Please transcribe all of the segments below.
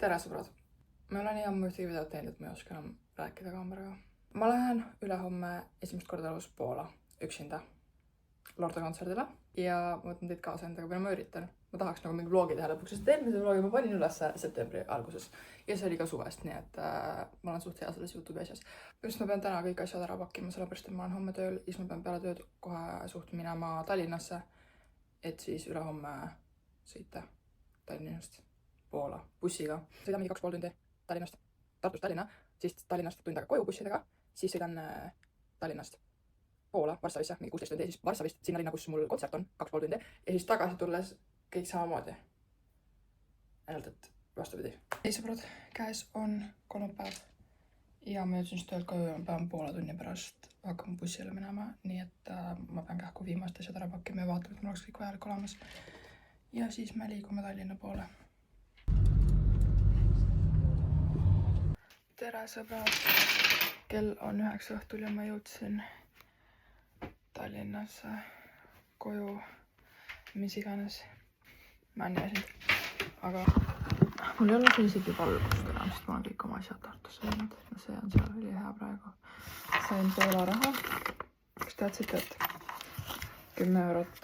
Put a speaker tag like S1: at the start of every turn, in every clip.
S1: tere sõbrad! Ma olen nii ammu ühtegi videot teinud, et ma ei oska enam rääkida kaameraga. Ma lähen ülehomme esimest korda elus Poola üksinda Lorda kontserdile ja ma võtan teid kaasa endaga, või ma üritan. Ma tahaks nagu mingi vlogi teha lõpuks, sest eelmise vlogi ma panin üles septembri alguses ja see oli ka suvest, nii et ma olen suht hea selles YouTube'i asjas. Just ma pean täna kõik asjad ära pakkima, sellepärast et ma olen homme tööl ja siis ma pean peale tööd kohe suht minema Tallinnasse, et siis ülehomme sõita Tallinnast Poola bussiga. Sõidan mingi 2,5 tundi Tallinnast, Tartust Tallinna, siis Tallinnast tund aega koju bussidega, siis sõidan Tallinnast Poola, Varssavisse, mingi 16 tundi ja siis Varssavist sinna linna, kus mul kontsert on, 2,5 tundi ja siis tagasi tulles kõik samamoodi. Ainult, et vastupidi. Ei sõbrad, käes on kolmapäev ja ma jõudsin töölt koju ja ma pean poole tunni pärast hakkama bussile minema, nii et ma pean kähku viimast asjad ära pakkima ja vaatama, et mul oleks kõik vajalik olemas. Ja siis me liigume Tallinna poole. Tere sõbrad! Kell on 9 õhtul ja ma jõudsin Tallinnasse koju, mis iganes. Ma nimesin. Aga mul ei ole see isegi valgust enam, sest ma olen kõik oma asjad Tartusse jäänud. No see on seal üli hea praegu. Sain Poola raha. Kas teadsite, et 10 eurot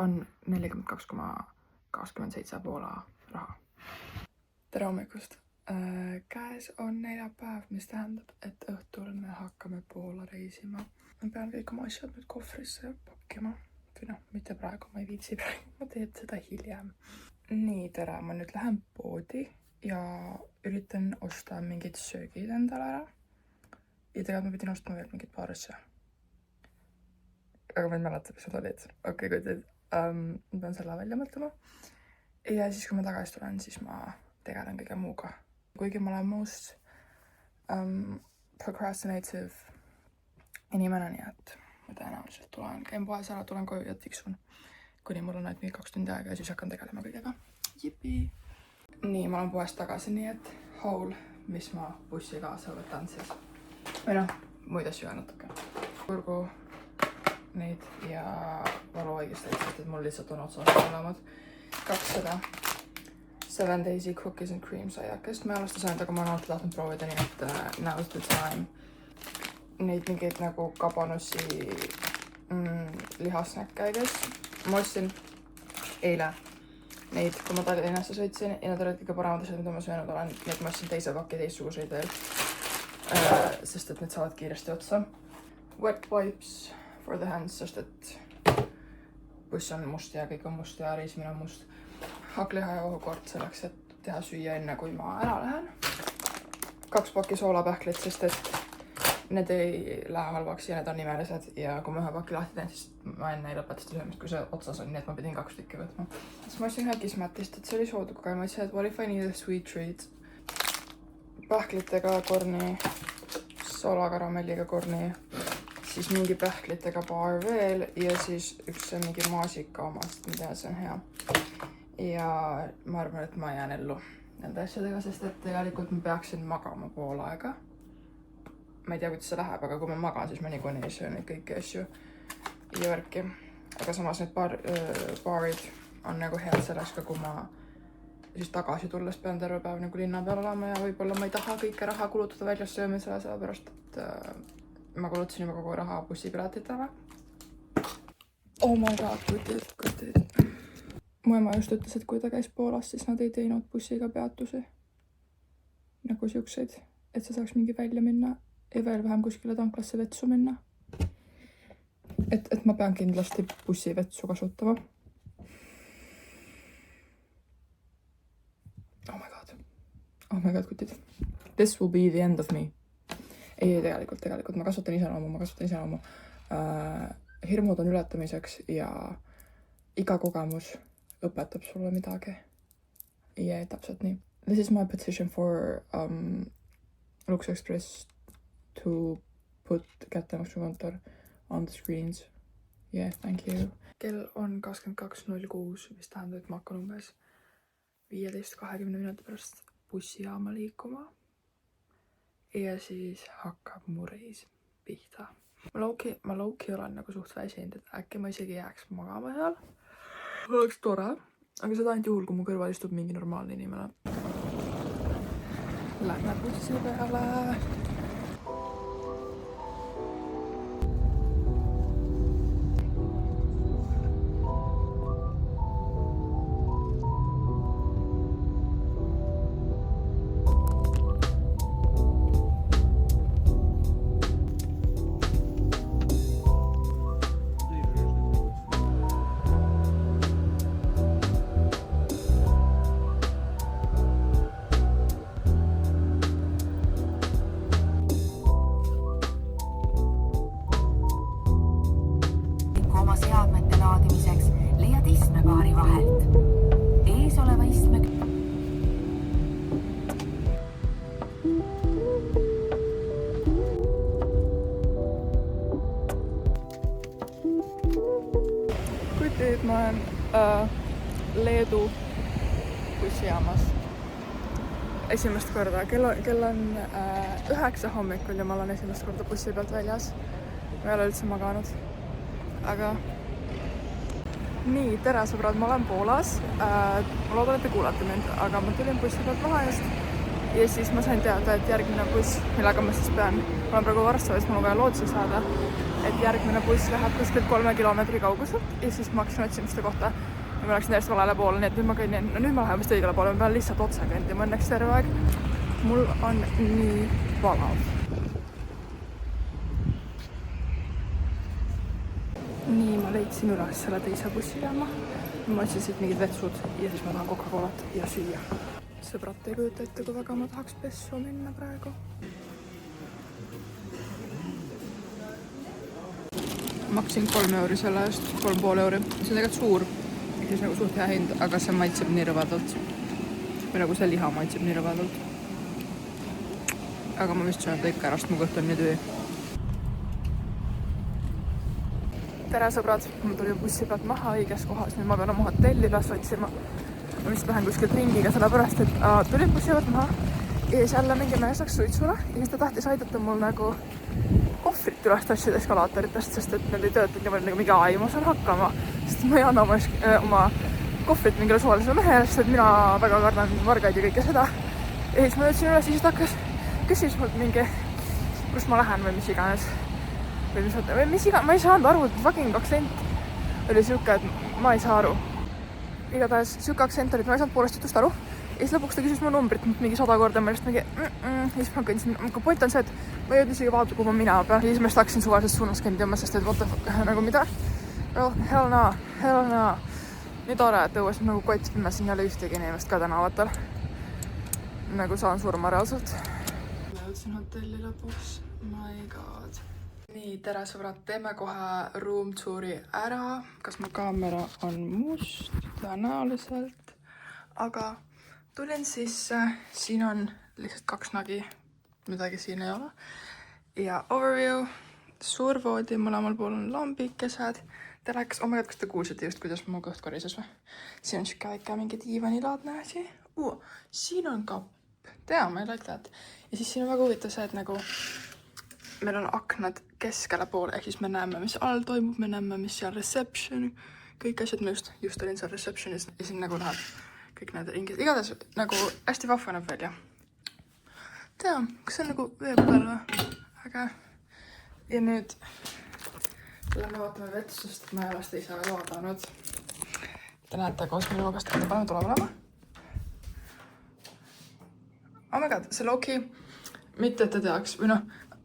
S1: on 42,27 Poola raha. Tere hommikust! Käes on neljapäev, mis tähendab, et õhtul me hakkame Poola reisima. Ma pean kõik oma asjad nüüd kohvrisse pakkima. Või noh, mitte praegu, ma ei viitsi praegu, ma teen seda hiljem. Nii, tere, ma nüüd lähen poodi ja üritan osta mingid söögid endale ära. Ja tegelikult ma pidin ostma veel mingid paar asja. Aga ma ei mäleta, mis nad olid. Okei, kutid. Ma pean selle välja mõtlema. Ja siis, kui ma tagasi tulen, siis ma tegelen kõige muuga. Kuigi ma olen most procrastinative inimene, nii et ma tõenäoliselt käin poes ära, tulen koju ja tiksun. Kuni mul on ainult mingi 2 tundi aega ja siis hakkan tegelema kõigega. Jipi! Nii, ma olen poest tagasi, nii et haul, mis ma bussi kaasa võtan siis. Või noh, muid asju natuke. Kurgu neid ja valu õigesti, et mul lihtsalt on otsas olemas 200 7 Daisy Cookies and Cream saiakest. Ma ei alusta saanud, aga ma olen alati tahtnud proovida, nii et now's the time. Neid mingeid nagu kabanussi lihasnäkkäides. Ma ostsin eile neid, kui ma Tallinnasse sõitsin ja nad olid kõige paremad asjad, mida ma söönud olen. Nii et ma ostsin teise paki teistsuguseid veel, sest et need saavad kiiresti otsa. Wet wipes for the hands, sest et buss on must ja kõik on must ja reisimine on must. Hakkliha ja ohukord selleks, et teha süüa enne, kui ma ära lähen. 2 pakki soolapähklit, sest et need ei lähe halvaks ja need on nimelised. Ja kui ma 1 pakki lahti teen, siis ma enne ei lõpeta seda söömist, kui see otsas on, nii et ma pidin 2 tükki võtma. Siis ma ostsin ühe Kismatist, et see oli sooduga ja ma ütlesin, et what if I need a sweet treat. Pähklitega korni, soolakaramelliga korni, siis mingi pähklitega paar veel ja siis üks mingi maasika omast, ma tean, see on hea. Ja ma arvan, et ma jään ellu nende asjadega, sest et tegelikult ma peaksin magama pool aega. Ma ei tea, kuidas see läheb, aga kui ma magan, siis ma niikuinii söön neid kõiki asju ja värki. Aga samas need baarid on nagu head selleks, kui ma siis tagasi tulles pean terve päev nagu linna peal olema ja võib-olla ma ei taha kõike raha kulutada väljas söömisele, sellepärast et ma kulutasin juba kogu raha bussipiletitele. Oh my god, kutid. Mu ema just ütles, et kui ta käis Poolas, siis nad ei teinud bussiga peatusi. Nagu siukseid, et sa saaks mingi välja minna ja veel vähem kuskile tanklasse vetsu minna. Et ma pean kindlasti bussi vetsu kasutama. Oh my god, kutid. This will be the end of me. Ei, tegelikult. Ma kasutan iseloomu. Hirmud on ületamiseks ja iga kogemus õpetab sulle midagi. Ja täpselt nii. This is my petition for Lux Express to put kättemaksukontor on the screens. Yeah, thank you. Kell on 22.06, mis tähendab, et ma hakkan umbes 15-20 minuti pärast bussijaama liikuma. Ja siis hakkab mu reis pihta. Ma low-key olen nagu suht väsinud, et äkki ma isegi jääks magama seal. Oleks tore, aga seda ainult juhul, kui mu kõrval istub mingi normaalne inimene. Lähme bussi peale.
S2: Oma seadmete laadimiseks leiad istmepaari vahelt. Ees oleva istme...
S1: Kujuti, et ma olen Leedu bussijaamas esimest korda. Kell on 9 hommikul ja ma olen esimest korda bussi pealt väljas. Ma ei ole üldse maganud. Aga nii, tere sõbrad, ma olen Poolas. Ma loodan, et te kuulate mind, aga ma tulin bussi pealt maha just ja siis ma sain teada, et järgmine buss, millega ma siis pean, ma olen praegu Varssavis, mul on vaja lootsi saada, et järgmine buss läheb kuskilt 3 kilomeetri kauguselt ja siis ma hakkasin otsimiste kohta ja ma läksin täiesti valele poole, nii et nüüd ma kõnnin, no nüüd ma lähen vist õigele poole, ma pean lihtsalt otse kõndima õnneks terve aeg. Mul on nii valav. Nii, ma leidsin üles selle teise bussijaama. Ma otsin siit mingid vetsud ja siis ma tahan Coca-Colat ja süüa. Sõbrad, te ei kujuta ette, kui väga ma tahaks pessu minna praegu. Maksin 3 euri selle eest, 3,5 euri. See on tegelikult suur, siis nagu suht hea hind, aga see maitseb nii rõvedalt. Või nagu see liha maitseb nii rõvedalt. Aga ma vist söön kõik ära, sest mu kõht on nii tühi. Tere sõbrad, ma tulin bussi pealt maha õiges kohas, nüüd ma pean oma hotelli üles otsima. Ma vist lähen kuskilt ringiga, sellepärast, et tulin bussi pealt maha ja siis jälle mingi mees läks suitsule ja siis ta tahtis aidata mul nagu kohvrit üles tassida eskalaatoritest, sest et need ei töötanud niimoodi nagu mingi ai, ma saan hakkama, sest ma ei anna oma kohvrit mingile suvalisele mehele, sest et mina väga kardan vargaid ja kõike seda. Ja siis ma jõudsin üles ja siis ta hakkas küsis mult mingi, kus ma lähen või mis iganes. Ma ei saanud aru, et fucking aktsent oli siuke, et ma ei saa aru. Igatahes siuke aktsent oli, et ma ei saanud poolest jutust aru. Ja siis lõpuks ta küsis mu numbrit mingi 100 korda, ma just mingi ja siis ma kõndsin. Point on see, et ma ei jõudnud isegi vaadata, kuhu ma minema pean. Ja siis ma just hakkasin suvalises suunas kõndima, sest et what the fuck, nagu mida? Well, hell no. Nii tore, et õues nagu kott pimmesin jälle ühtegi inimest ka tänavatel. Nagu saan surma reaalselt. Ma jõudsin hotelli lõpuks. My god. Nii, tere sõbrad, teeme kohe room touri ära. Kas mu kaamera on must? Tõenäoliselt. Aga tulin sisse. Siin on lihtsalt 2 nagi. Midagi siin ei ole. Ja overview. Suur voodi, mõlemal pool on lambikesed. Telekas, oh my god, kas te kuulsite just, kuidas mu kõht korises või? Siin on siuke väike mingi diivanilaadne asi. Siin on kapp. Tea, ma ei like that. Ja siis siin on väga huvitav see, et nagu meil on aknad keskele poole, ehk siis me näeme, mis all toimub, me näeme, mis seal reception, kõik asjad, ma just olin seal receptionis ja siin nagu läheb kõik need ringid. Igatahes nagu hästi vahva näeb välja. Tea, kas see on nagu vee peal või? Aga ja nüüd lähme vaatame vett, sest ma ei ole seda ise veel vaadanud. Te näete koos minu käest, kui me paneme tule olema. Oh my god, see low-key, mitte et te teaks, või noh,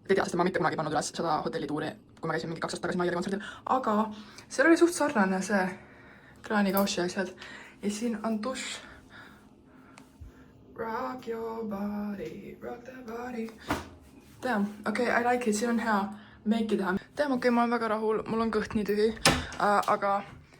S1: te tea, sest ma mitte kunagi pannud üles seda hotellituuri, kui ma käisin mingi 2 aastat tagasi Maieri kontserdil, aga seal oli suht sarnane see kraanikaussi asjad ja siin on dušš. Rock your body, rock the body. Damn, okei, I like it, siin on hea meiki teha. Damn, okei, ma olen väga rahul, mul on kõht nii tühi, aga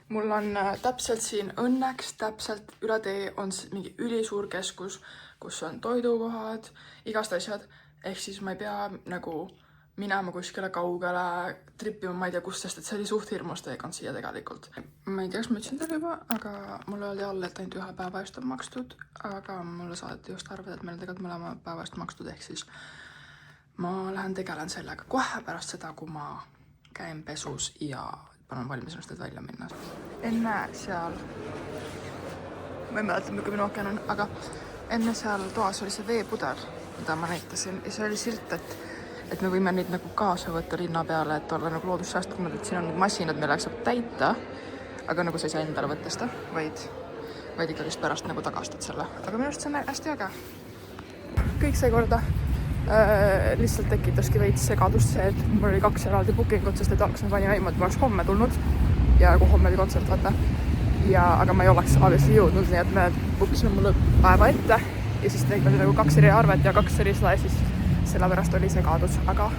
S1: mul on täpselt siin õnneks, täpselt üle tee on mingi ülisuur keskus, kus on toidukohad, igast asjad, ehk siis ma ei pea nagu minema kuskile kaugele, trippima, ma ei tea kust, sest et see oli suht hirmus teekond siia tegelikult. Ma ei tea, kas ma ütlesin teile juba, aga mulle oli all, et ainult 1 päeva eest on makstud, aga mulle saadeti just arved, et meil tegelikult mõlema päeva eest makstud, ehk siis ma lähen tegelen sellega kohe pärast seda, kui ma käin pesus ja panen valmis ennast, et välja minna. Enne seal, ma ei mäleta, milline minu aken on, aga enne seal toas oli see veepudel, mida ma näitasin ja see oli silt, et me võime neid nagu kaasa võtta linna peale, et olla nagu loodussäästlikumad, et siin on need masinad, millega saab täita, aga nagu sa ei saa endale võtta seda, vaid ikkagist pärast nagu tagastad selle. Aga minu arust see on hästi äge. Kõik see korda lihtsalt tekitaski veits segadust see, et mul oli 2 eraldi bookingut, sest et alguses ma panin aimad, ma oleks homme tulnud ja kui homme oli kontsert, vaata. Aga ma ei oleks obviously jõudnud, nii et me bookisime mulle päeva ette ja siis tegime nagu 2 eri arvet ja 2 eri seda ja siis sellepärast oli segadus, aga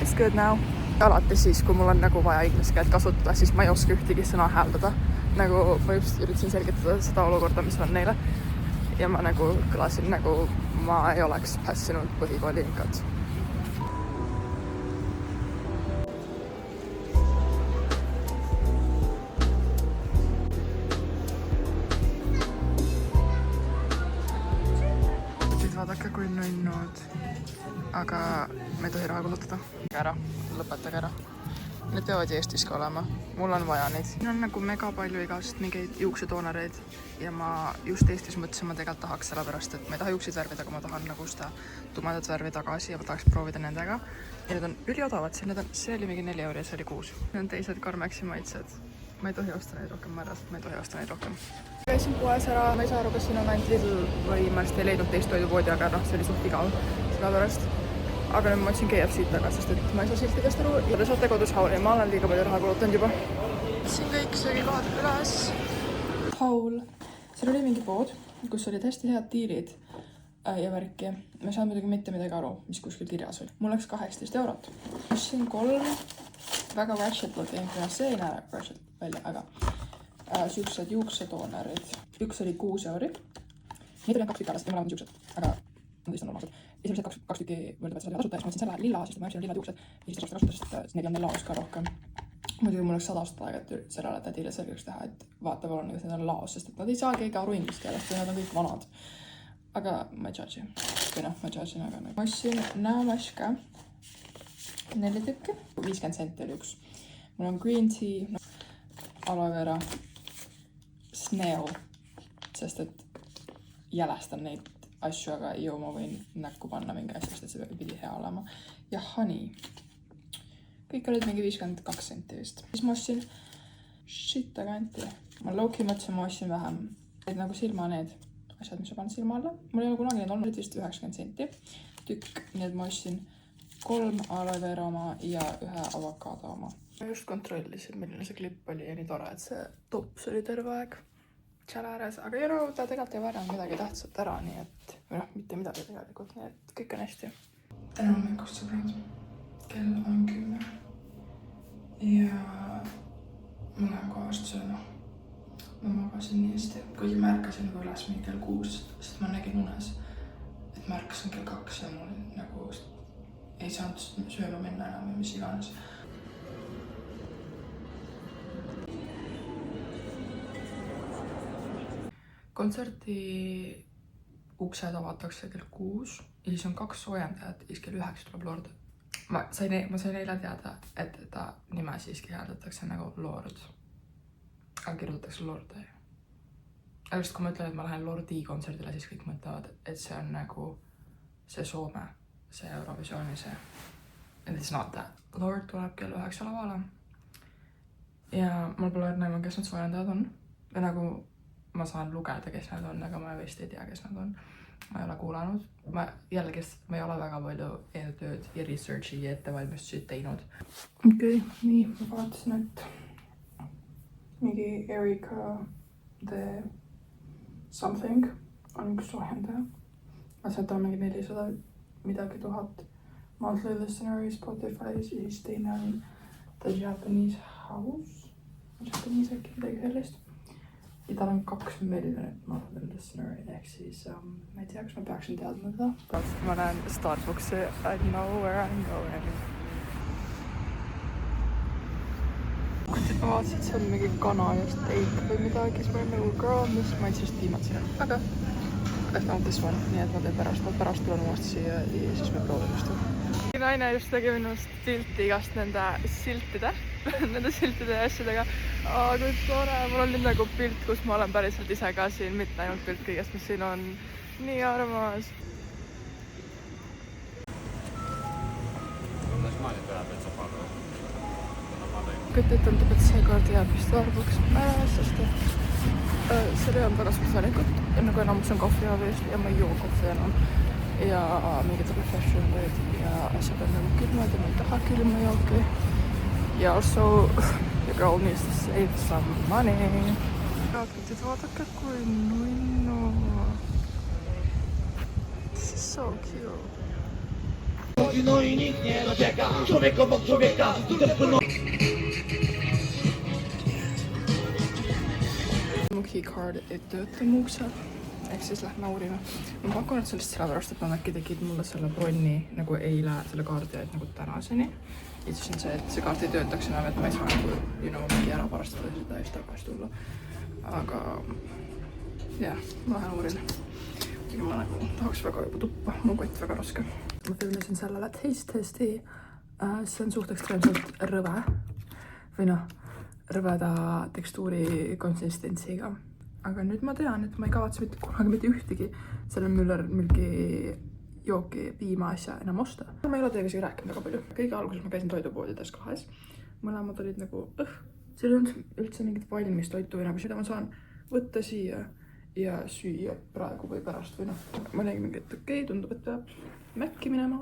S1: it's good now. Alati siis, kui mul on nagu vaja inglise keelt kasutada, siis ma ei oska ühtegi sõna hääldada. Nagu ma just üritasin selgitada seda olukorda, mis on neile. Ja ma nagu kõlasin nagu ma ei oleks passinud põhikooli inkad. Nüüd vaadake, kui nunnud. Aga me ei tohi raha kulutada. Ära, lõpetage ära. Need peavad Eestis ka olema. Mul on vaja neid. Siin on nagu mega palju igast mingeid juuksetoonereid ja ma just Eestis mõtlesin, ma tegelikult tahaks sellepärast, et ma ei taha juukseid värvida, aga ma tahan nagu seda tumedat värvi tagasi ja ma tahaks proovida nendega. Ja need on üliodavad, see oli mingi 4 € ja see oli 6. Need on teised Carmexi maitsed. Ma ei tohi osta neid rohkem, ma arvan, et ma ei tohi osta neid rohkem. Käisin poes ära, ma ei saa aru, kas siin on ainult Lidl või ma ei leidnud teist toidupoodi, aga see oli suht igav sellepärast. Aga nüüd ma otsin KFC-d taga, sest et ma ei saa siltidest aru ja te saate kodus hauli. Ma olen liiga palju raha kulutanud juba. Siin kõik söögikohad üles. Haul. Seal oli mingi pood, kus olid hästi head diilid ja värki. Ma saan muidugi mitte midagi aru, mis kuskil kirjas oli. Mul läks 18 €. Ostsin 3 väga ratchet looking. See ei näe ratchet välja, aga siuksed juuksetoonerid. Üks oli 6 €. Need oli 2 tükki alles ja mõlemad juuksed, aga nad vist on normaalsed. Esimesed 2 tükki võrdlevad seda tasuta ja siis ma võtsin selle lilla, sest ma ütlesin lillad juuksed ja siis tasuta kasutada, sest neil on laos ka rohkem. Muidugi mul oleks 100 aastat aega, et sellele tädile selgeks teha, et vaata palun, kas need on laos, sest et nad ei saa keegi aru inglise keelest või nad on kõik vanad. Aga ma ei judge'i. Või noh, ma judge'in, aga ma ostsin näomaske 4 tükki. 50 senti oli üks. Mul on green tea, aloe vera, snail, sest et jälestan neid asju, aga ju ma võin näkku panna mingi asja, sest et see pidi hea olema. Ja honey. Kõik olid mingi 52 senti vist. Siis ma ostsin shit aganti. Ma low-key mõtlesin, ma ostsin vähem. Et nagu silma need asjad, mis ma panen silma alla. Mul ei ole kunagi need olnud vist 90 senti tükk. Nii et ma ostsin 3 aloe vera oma ja 1 avokaado oma. Ma just kontrollisin, milline see klipp oli ja nii tore, et see tops oli terve aeg seal ääres, aga ta tegelikult ei varjanud midagi tähtsat ära, nii et või noh, mitte midagi tegelikult, nii et kõik on hästi. Täna hommikust sõbrad, kell on 10 ja ma lähen kohast sööma. Ma magasin nii hästi, kuigi ma ärkasin nagu üles mingi kell 6, sest ma nägin unes, et ma ärkasin kell 2 ja mul nagu ei saanud sööma minna enam või mis iganes. Kontserti uksed avatakse kell 6 ja siis on 2 soojendajat ja siis kell 9 tuleb Lord. Ma sain eile teada, et ta nime siiski hääldatakse nagu Lord. Aga kirjutatakse Lord. Aga just kui ma ütlen, et ma lähen Lordi kontserdile, siis kõik mõtlevad, et see on nagu see Soome, see Eurovisiooni see. And it's not that. Lord tuleb kell 9 lavale. Ja mul pole näima, kes need soojendajad on. Või nagu ma saan lugeda, kes nad on, aga ma vist ei tea, kes nad on. Ma ei ole kuulanud. Ma ei ole väga palju eeltööd ja researchi ja ettevalmistusid teinud. Okei, nii, ma vaatasin, et mingi Erika The Something on üks soojendaja. Ma saan, et on mingi 400 midagi 1000 monthly listener Spotify's ja siis teine on The Japanese House. Japanese äkki midagi sellist. Ja tal on 2 miljonit monthly listener, ehk siis ma ei tea, kas ma peaksin teadma seda. Ma näen Starbucksi, I know where I'm going. Ma vaatasin, et see on mingi kana ja steak või midagi, siis ma olen nagu girl, mis ma itse tiimatsin. Aga I found this one, nii et ma teen pärast tulen uuesti siia ja siis me proovime seda. Naine just tegi minust pilti igast nende siltide nende siltide ja asjadega. Kui tore, mul on nüüd nagu pilt, kus ma olen päriselt ise ka siin, mitte ainult pilt kõigest, mis siin on. Nii armas. Kõtti tundub, et seekord jääb vist arvuks ära, sest et seal ei olnud väga suurt valikut. Nagu enamus on kohvi ja ma ei joo kohvi enam. Ja mingid refreshing'id ja asjad on nagu külmad ja ma ei taha külma jooki. Ja also, the girl needs to save some money. Kaakutid, vaadake kui nunnu. This is so cute.
S3: No i nikt nie docieka, człowiek obok człowieka,
S1: Mu keycard ei tööta mu uksel, ehk siis lähme uurime. Ma pakun, et see lihtsalt sellepärast, et nad äkki tegid mulle selle bronni nagu eile selle kaardi, et nagu tänaseni. Ja siis on see, et see kaart ei töötaks enam, et ma ei saa nagu, mingi ära varastada ja seda eest tagasi tulla. Aga jah, ma lähen uurin. Ma nagu tahaks väga juba tuppa, mu kott väga raske. Ma filmisin sellele taste testi. See on suht ekstreemselt rõve. Või rõveda tekstuuri konsistentsiga. Aga nüüd ma tean, et ma ei kavatse kunagi mitte ühtegi selle Müller Milki jooki piima asja enam osta. Ma ei ole teiega siin rääkinud väga palju. Kõige alguses ma käisin toidupoodides 2. Mõlemad olid nagu, seal on üldse mingit valmis toitu või nagu mida ma saan võtta siia ja süüa praegu või pärast või ma nägin mingi, et okei, tundub, et peab Mäkki minema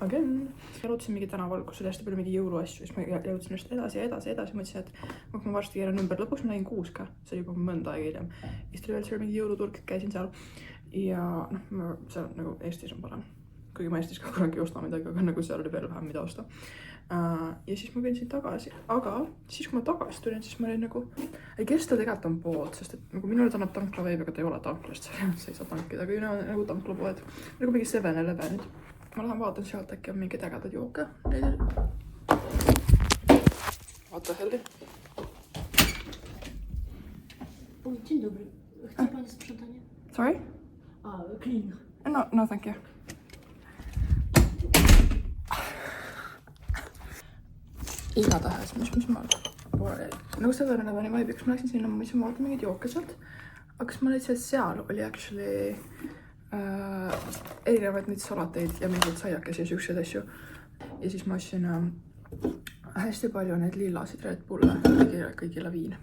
S1: again. Jalutasin mingi tänaval, kus oli hästi palju mingi jõuluasju, siis ma jalutasin just edasi. Mõtlesin, et kui ma varsti keeran ümber, lõpuks ma nägin Kuuska, see oli juba mõnda aega hiljem. Siis tuli veel seal mingi jõuluturg, käisin seal ja seal nagu Eestis on parem. Kuigi ma Eestis ka kunagi ei osta midagi, aga nagu seal oli veel vähem mida osta. Ja siis ma käin tagasi, aga siis kui ma tagasi tulin, siis ma olin nagu Kerstel tegelikult on pood, sest et nagu minule annab tanklaveeb, aga ta ei ole tanklast, see ei saa tankida, aga yuna on nagu tanklapoed, nagu mingi 7-Eleven. Ma lähen vaatan sealt, äkki on mingi ägedad jooke. What the hell?
S4: Dzień dobry. Chce pani sprzątanie?
S1: Sorry?
S4: Cleaner.
S1: No, thank you. Igatahes, mis ma nagu 7-Eleveni vaibiks, ma läksin sinna, ma võisin vaadata mingid jooke sealt. Aga kas ma lihtsalt seal oli actually erinevaid neid salateid ja mingeid saiakesi ja siukseid asju. Ja siis ma ostsin hästi palju neid lillasid Red Bulle kõigile viin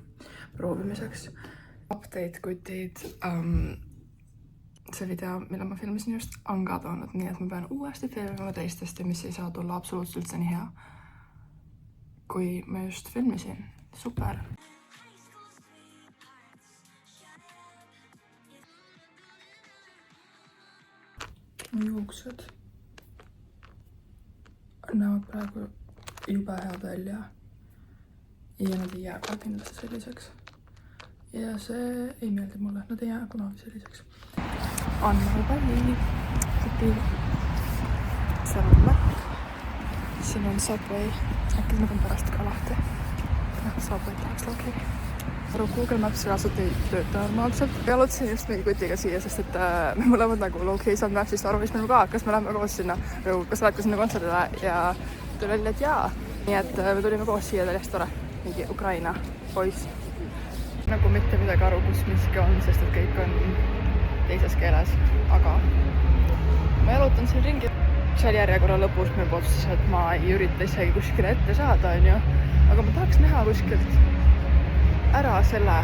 S1: proovimiseks. Update kutid. See video, mille ma filmisin just, on ka toonud, nii et ma pean uuesti filmima teistest ja mis ei saa tulla absoluutselt üldse nii hea. Kui ma just filmisin. Super. Juuksed näevad praegu jube head välja ja nad ei jää ka kindlasti selliseks. Ja see ei meeldi mulle, nad ei jää kunagi selliseks. Anna päi. Seal on Mac. Siin on Subway. Äkki ma pean pärast ka lahti. Subway tahaks lagi. Google Maps reaalselt ei tööta normaalselt. Jalutasin just mingi kutiga siia, sest et me mõlemad nagu low-key saanud Mapsist aru, mis meil ka, kas me läheme koos sinna, kas sa lähed ka sinna kontserdile ja tuli välja, et jaa. Nii et me tulime koos siia, ta oli hästi tore. Mingi Ukraina poiss. Nagu mitte midagi aru, kus miski on, sest et kõik on teises keeles. Aga ma jalutan siin ringi. Seal järjekorra lõpus me otsustas, et ma ei ürita isegi kuskile ette saada, aga ma tahaks näha kuskilt ära selle,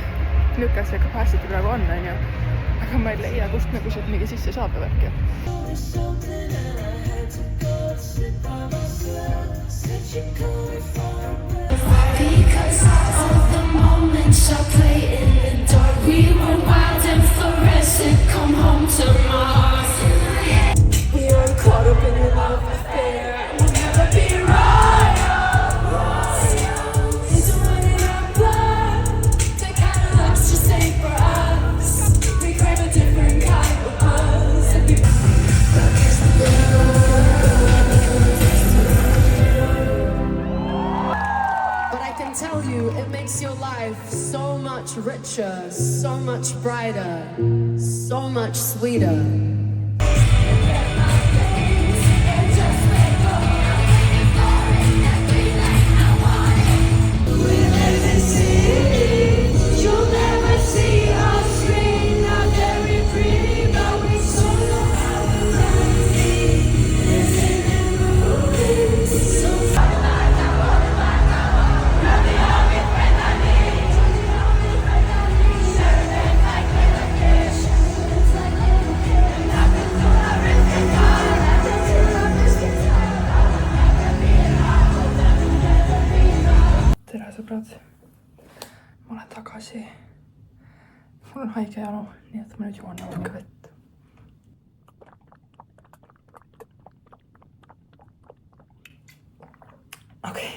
S1: milline see capacity praegu on, aga ma ei leia, kust me kuskilt mingi sisse saab värki.
S5: Because all the moments I play in the dark, we were wild and fluorescent, come home to my heart. We are caught up in the love affair, we'll never be right. It's running our blood, the kind of love's just ain't for us. We crave a different kind of buzz. But I can tell you, it makes your life so much richer, so much brighter, so much sweeter.
S1: haige janu, nii et ma nüüd joon natuke vett. Okei,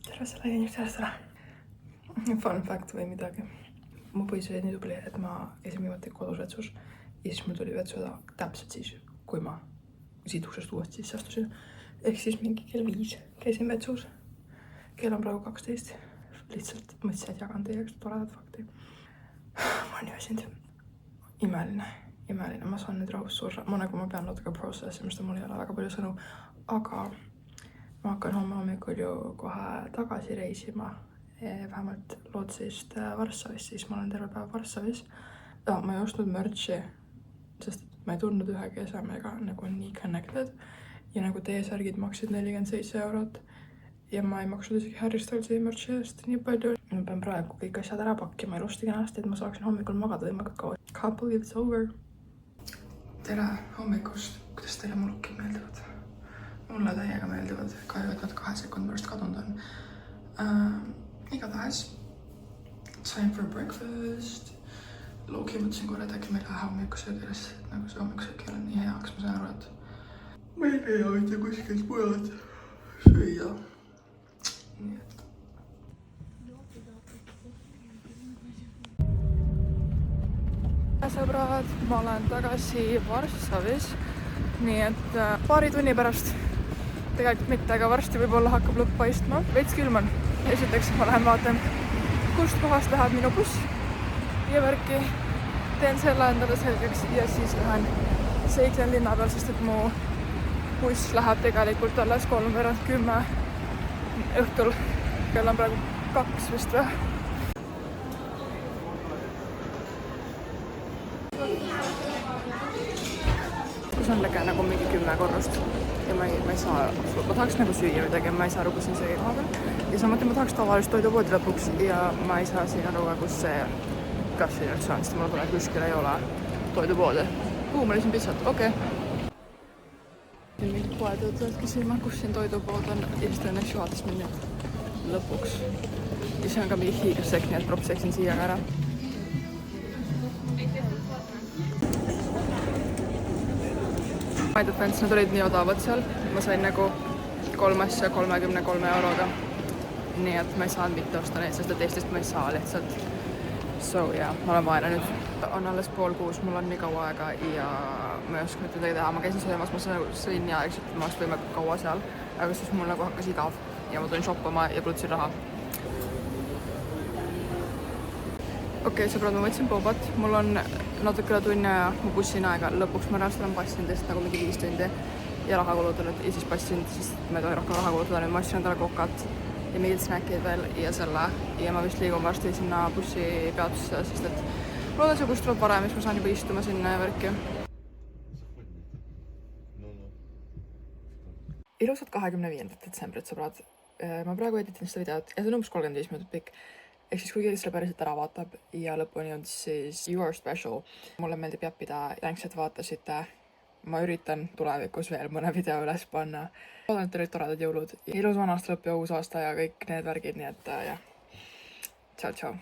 S1: terve selle inimeste järjest ära. Fun fact või midagi. Mu poiss oli nii tubli, et ma käisin viimati kodus vetsus ja siis mul tuli vetsuda täpselt siis, kui ma siit uksest uuesti sisse astusin. Ehk siis mingi kell 5 käisin vetsus. Kell on praegu 12. Lihtsalt mõtlesin, et jagan teiega toredat fakti. Ma olen väsinud. Imeline. Ma saan nüüd rahus surra. Ma pean natuke processima, sest mul ei ole väga palju sõnu. Aga ma hakkan homme hommikul ju kohe tagasi reisima. Vähemalt Lootsist Varssavisse, siis ma olen terve päev Varssavis. Ma ei ostnud merch'i, sest ma ei tundnud ühegi esemega nagu nii connected. Ja nagu T-särgid maksid 47 €. Ja ma ei maksnud isegi Harry Stylesi merch'i eest nii palju. Ma pean praegu kõik asjad ära pakkima ilusti kenasti, et ma saaksin hommikul magada võimalikult kaua. Can't believe it's over. Tere hommikust. Kuidas teile mu lookid meeldivad? Mulle täiega meeldivad. Kahju, et nad 2 sekundi pärast kadunud on. Igatahes. Time for breakfast. Looki mõtlesin korra, et äkki meil lähe hommikusöögiles. Nagu see hommikusöögi ei ole nii heaks, ma saan aru, et meil ei ole mitte kuskilt mujalt süüa. Nii et sõbrad, ma olen tagasi Varssavis, nii et paari tunni pärast, tegelikult mitte, aga varsti võib-olla hakkab lõpp paistma. Veits külm on. Esiteks ma lähen vaatan, kust kohast läheb minu buss ja värki. Teen selle endale selgeks ja siis lähen seiklen linna peal, sest et mu buss läheb tegelikult alles 9:03 õhtul. Kell on praegu 2 vist või? Kus on lege nagu mingi 10 korrust ja ma ei saa, ma tahaks nagu süüa midagi, ma ei saa aru, kus on see koha peal. Ja samuti ma tahaks tavalist toidupoodi lõpuks ja ma ei saa siin aru, kus see kassi üldse on, sest mul tuleb kuskil ei ole toidupoode. Ma olisin pitsat, okei. Mingid poetöötajad küsima, kus siin toidupood on ja siis ta õnneks juhatas mind nüüd lõpuks. Ja see on ka mingi hiigelsekk, nii et props eksin siia ka ära. My defense, nad olid nii odavad seal. Ma sain nagu 3 asja 33 €. Nii et ma ei saanud mitte osta neid, sest et Eestist ma ei saa lihtsalt. So yeah, ma olen vaene nüüd. On alles 5:30, mul on nii kaua aega ja ma ei oska mitte midagi teha. Ma käisin söömas, ma sõin nii aegselt, et ma oleks võimalikult kaua seal. Aga siis mul nagu hakkas igav ja ma tulin shoppama ja kulutasin raha. Okei, sõbrad, ma võtsin bobat. Mul on natuke üle tunni ja mu bussin aega. Lõpuks ma reaalselt olen passinud lihtsalt nagu mingi 5 tundi ja raha kulutanud ja siis passinud, siis ma ei tohi rohkem raha kulutada. Nüüd ma ostsin endale kokat ja mingid snäkid veel ja selle. Ja ma vist liigun varsti sinna bussi peatusse, sest et mul on see buss tuleb varem, siis ma saan juba istuma sinna ja värki. Ilusat 25. detsembrit, sõbrad. Ma praegu editin seda videot ja see on umbes 35 minutit pikk. Ehk siis kui keegi selle päriselt ära vaatab ja lõpuni on siis You are special. Mulle meeldib jappida, thanks, et vaatasite. Ma üritan tulevikus veel mõne video üles panna. Loodan, et teil olid toredad jõulud. Ilus vanast lõpp ja uus aasta ja kõik need värgid, nii et jah. Tšau, tšau.